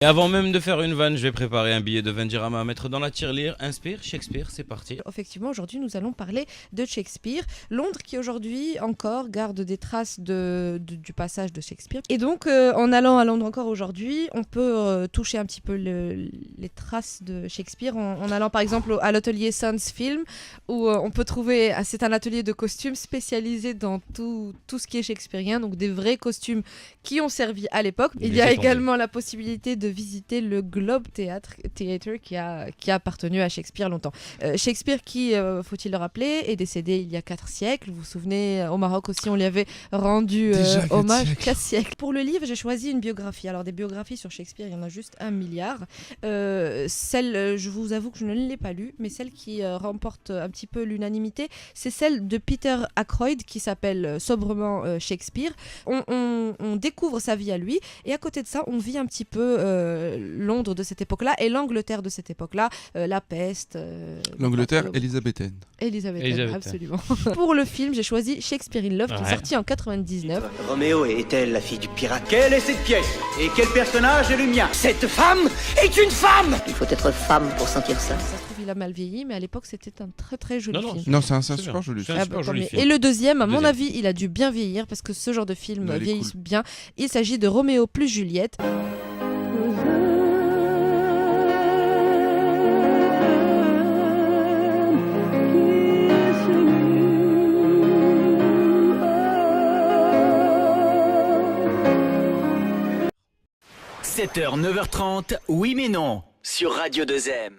Et avant même de faire une vanne, je vais préparer un billet de 20 dirhams à mettre dans la tirelire. Inspire, Shakespeare, c'est parti. Effectivement, aujourd'hui, nous allons parler de Shakespeare. Londres qui aujourd'hui encore garde des traces du passage de Shakespeare. Et donc, en allant à Londres encore aujourd'hui, on peut toucher un petit peu les traces de Shakespeare en allant par exemple à l'atelier Sons Film, où on peut trouver, c'est un atelier de costumes spécialisé dans tout ce qui est shakespearien, donc des vrais costumes qui ont servi à l'époque. Il y a également la possibilité de visiter le Globe Theatre qui a appartenu à Shakespeare longtemps. Shakespeare qui, faut-il le rappeler, est décédé il y a 4 siècles. Vous vous souvenez, au Maroc aussi, on lui avait rendu hommage 4 siècles. Pour le livre, j'ai choisi une biographie. Alors des biographies sur Shakespeare, il y en a juste 1 milliard. Celle, je vous avoue que je ne l'ai pas lue, mais celle qui remporte un petit peu l'unanimité, c'est celle de Peter Ackroyd qui s'appelle sobrement Shakespeare. On découvre sa vie à lui et à côté de ça, on vit un petit peu Londres de cette époque-là et l'Angleterre de cette époque-là, la peste. L'Angleterre élisabéthaine. Élisabéthaine, absolument. Pour le film, j'ai choisi Shakespeare in Love qui est sorti en 99. Roméo est-elle la fille du pirate? Quelle est cette pièce? Et quel personnage est le mien? Cette femme est une femme! Il faut être femme pour sentir ça. Ça se trouve, il a mal vieilli, mais à l'époque, c'était un très très joli film. Non, c'est un super joli film. Et le deuxième, à mon avis, il a dû bien vieillir parce que ce genre de film vieillit bien. Il s'agit de Roméo plus Juliette. – 7h, 9h30, oui mais non, sur Radio 2M.